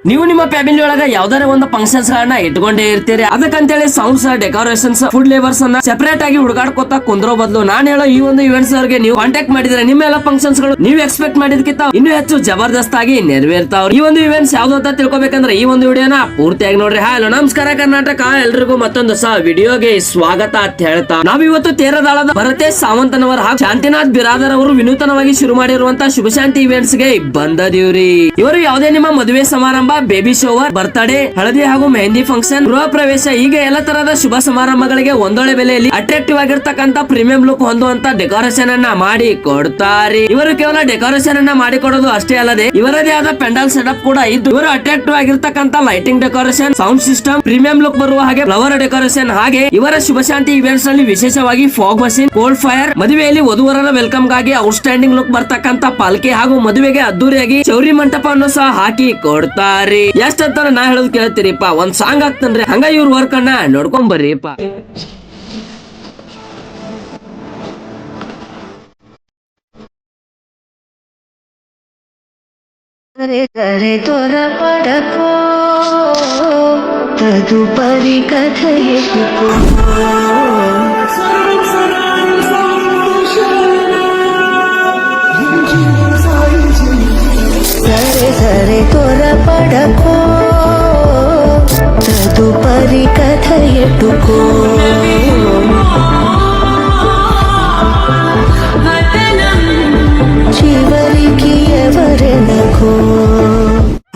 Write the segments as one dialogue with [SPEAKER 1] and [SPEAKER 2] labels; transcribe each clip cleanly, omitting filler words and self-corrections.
[SPEAKER 1] ನೀವು ನಿಮ್ಮ ಫ್ಯಾಮಿಲಿ ಒಳಗ ಯಾವ್ದಾರ ಒಂದು ಫಂಕ್ಷನ್ಸ್ ಗಳನ್ನ ಇಟ್ಕೊಂಡೇ ಇರ್ತೀರಿ. ಅದಕ್ಕಂತೇಳಿ ಸೌಂಡ್ಸ್, ಡೆಕೋರೇಷನ್ಸ್, ಫುಡ್ ಲೇಬರ್ಸ್ ಅನ್ನ ಸೆಪರೇಟ್ ಆಗಿ ಹುಡುಗಾಡ್ಕೋತಾ ಕುಂದ್ರೋ ಬದಲು ನಾನು ಹೇಳೋ ಈ ಒಂದು ಇವೆಂಟ್ಸ್ ಅವರಿಗೆ ನೀವು ಕಾಂಟ್ಯಾಕ್ಟ್ ಮಾಡಿದ್ರೆ ನಿಮ್ಮ ಎಲ್ಲ ಫಂಕ್ಷನ್ಸ್ ಗಳು ನೀವು ಎಕ್ಸ್ಪೆಕ್ಟ್ ಮಾಡಿದಕ್ಕಿಂತ ಇನ್ನೂ ಹೆಚ್ಚು ಜಬರ್ದಸ್ತ್ ಆಗಿ ನೆರವೇರ್ತಾವ್ರಿ. ಈ ಒಂದು ಇವೆಂಟ್ಸ್ ಯಾವ್ದು ಅಂತ ತಿಳ್ಕೊಬೇಕಂದ್ರೆ ಈ ಒಂದು ವಿಡಿಯೋನ ಪೂರ್ತಿಯಾಗಿ ನೋಡ್ರಿ. ಹಲೋ ನಮಸ್ಕಾರ ಕರ್ನಾಟಕ, ಎಲ್ರಿಗೂ ಮತ್ತೊಂದು ಹೊಸ ವಿಡಿಯೋಗೆ ಸ್ವಾಗತ ಅಂತ ಹೇಳ್ತಾ ನಾವಿವತ್ತು ತೇರದಾಳದ ಭರತೇಶ್ ಸಾವಂತನವರ್ ಹಾಗೂ ಶಾಂತಿನಾಥ್ ಬಿರಾದರ್ ಅವರು ವಿನೂತನವಾಗಿ ಶುರು ಮಾಡಿರುವಂತಹ ಶುಭಶಾಂತಿ ಇವೆಂಟ್ಸ್ ಗೆ ಬಂದದೀವ್ರಿ. ಇವರು ಯಾವುದೇ ನಿಮ್ಮ ಮದುವೆ ಸಮಾರಂಭ, ಬೇಬಿ ಶೋವರ್, ಬರ್ತ್ಡೇ, ಹಳದಿ ಹಾಗೂ ಮೆಹಂದಿ ಫಂಕ್ಷನ್, ಗೃಹ ಪ್ರವೇಶ ಹೀಗೆ ಎಲ್ಲ ತರಹದ ಶುಭ ಸಮಾರಂಭಗಳಿಗೆ ಒಂದೊಳ್ಳೆ ಬೆಲೆಯಲ್ಲಿ ಅಟ್ರಾಕ್ಟಿವ್ ಆಗಿರ್ತಕ್ಕಂತ ಪ್ರೀಮಿಯಂ ಲುಕ್ ಹೊಂದುವಂತ ಡೆಕೋರೇಷನ್ ಅನ್ನ ಮಾಡಿ ಕೊಡ್ತಾರೆ. ಇವರು ಕೇವಲ ಡೆಕೋರೇಷನ್ ಅನ್ನ ಮಾಡಿ ಕೊಡೋದು ಅಷ್ಟೇ ಅಲ್ಲದೆ ಇವರದೇ ಆದ ಪೆಂಡಲ್ ಸೆಟಪ್ ಕೂಡ ಇದ್ದು ಇವರು ಅಟ್ರಾಕ್ಟಿವ್ ಆಗಿರ್ತಕ್ಕಂತ lighting decoration, sound system, premium look ಬರುವ ಹಾಗೆ ಫ್ಲವರ್ ಡೆಕೋರೇಷನ್, ಹಾಗೆ ಇವರ ಶುಭಶಾಂತಿ ಇವೆಂಟ್ಸ್ ನಲ್ಲಿ ವಿಶೇಷವಾಗಿ ಫಾಗ್ ಮಷೀನ್, ಕೋಲ್ಡ್ ಫೈರ್, ಮದುವೆಯಲ್ಲಿ ವಧುವರರ ವೆಲ್ಕಮ್ ಗಾಗಿ ಔಟ್ಸ್ಟ್ಯಾಂಡಿಂಗ್ ಲುಕ್ ಬರ್ತಕ್ಕಂತ ಪಾಲ್ಕೆ ಹಾಗೂ ಮದುವೆಗೆ ಅದ್ದೂರಿಯಾಗಿ ಚೌರಿ ಮಂಟಪವನ್ನು ಸಹ ಹಾಕಿ ಕೊಡ್ತಾರೆ. ಎಷ್ಟಂತ ನಾ ಹೇಳೋದು ಕೇಳ್ತೀರಿಪ್ಪ, ಒಂದ್ ಸಾಂಗ್ ಆಗ್ತನ್ರಿ, ಹಂಗ ಇವ್ರ ವರ್ಕ್ ಅನ್ನ ನೋಡ್ಕೊಂಡ್ ಬರ್ರಿಪ್ಪ.
[SPEAKER 2] करे करे तोरा पडको तदुपरि कथयितुको करे करे तोरा पडको तदुपरि कथयितुको చివరికి ఎవరెనకో.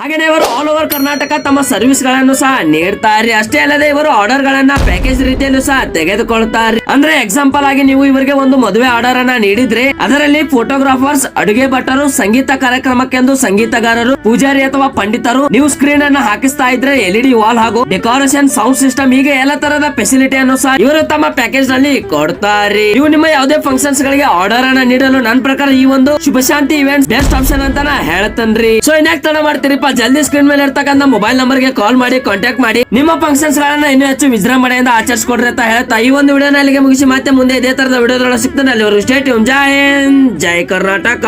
[SPEAKER 1] ಹಾಗೇನೆ ಇವರು ಆಲ್ ಓವರ್ ಕರ್ನಾಟಕ ತಮ್ಮ ಸರ್ವಿಸ್ ಗಳನ್ನು ಸಹ ನೀಡ್ತಾರೆ. ಅಷ್ಟೇ ಅಲ್ಲದೆ ಇವರು ಆರ್ಡರ್ ಗಳನ್ನ ಪ್ಯಾಕೇಜ್ ರೀತಿಯಲ್ಲೂ ಸಹ ತೆಗೆದುಕೊಳ್ತಾರೆ. ಅಂದ್ರೆ ಎಕ್ಸಾಂಪಲ್ ಆಗಿ ನೀವು ಇವರಿಗೆ ಒಂದು ಮದುವೆ ಆರ್ಡರ್ ಅನ್ನ ನೀಡಿದ್ರೆ ಅದರಲ್ಲಿ ಫೋಟೋಗ್ರಾಫರ್ಸ್, ಅಡುಗೆ ಭಟ್ಟರು, ಸಂಗೀತ ಕಾರ್ಯಕ್ರಮಕ್ಕೆಂದು ಸಂಗೀತಗಾರರು, ಪೂಜಾರಿ ಅಥವಾ ಪಂಡಿತರು, ನೀವು ಸ್ಕ್ರೀನ್ ಅನ್ನ ಹಾಕಿಸ್ತಾ ಇದ್ರೆ LED ವಾಲ್ ಹಾಗೂ ಡೆಕೋರೇಷನ್, ಸೌಂಡ್ ಸಿಸ್ಟಮ್ ಹೀಗೆ ಎಲ್ಲ ತರದ ಫೆಸಿಲಿಟಿಯನ್ನು ಸಹ ಇವರು ತಮ್ಮ ಪ್ಯಾಕೇಜ್ ನಲ್ಲಿ ಕೊಡ್ತಾರೆ. ನೀವು ನಿಮ್ಮ ಯಾವುದೇ ಫಂಕ್ಷನ್ಸ್ ಗಳಿಗೆ ಆರ್ಡರ್ ಅನ್ನ ನೀಡಲು ನನ್ನ ಪ್ರಕಾರ ಈ ಒಂದು ಶುಭಶಾಂತಿ ಇವೆಂಟ್ಸ್ ಬೆಸ್ಟ್ ಆಪ್ಷನ್ ಅಂತ ಹೇಳ್ತೇನ್ರಿ. ಸೊ ಇನ್ಯಾಕ್ ತಡ ಮಾಡ್ತೀರಿಪ್ಪ, ಜಲ್ದಿ ಸ್ಕ್ರೀನ್ ಮೇಲೆ ಇರ್ತಕ್ಕಂಥ ಮೊಬೈಲ್ ನಂಬರ್ ಗೆ ಕಾಲ್ ಮಾಡಿ ಕಾಂಟ್ಯಾಕ್ಟ್ ಮಾಡಿ ನಿಮ್ಮ ಫಂಕ್ಷನ್ಸ್ ಗಳನ್ನ ಇನ್ನೂ ಹೆಚ್ಚು ವಿಜೃಂಭಣೆಯಿಂದ ಆಚರಿಸಿಕೊಡ್ರಿ ಅಂತ ಹೇಳ್ತಾ ಈ ಒಂದು ವಿಡಿಯೋನ ಇಲ್ಲಿಗೆ ಮುಗಿಸಿ ಮತ್ತೆ ಮುಂದೆ ಇದೇ ತರದ ವಿಡಿಯೋದೊಳಗೆ ಸಿಗ್ತಾನೆ. ಅಲ್ಲಿವರೆಗೂ ಸ್ಟೇ ಟ್ಯೂನ್. ಜೈ ಹಿಂದ್, ಜೈ ಕರ್ನಾಟಕ.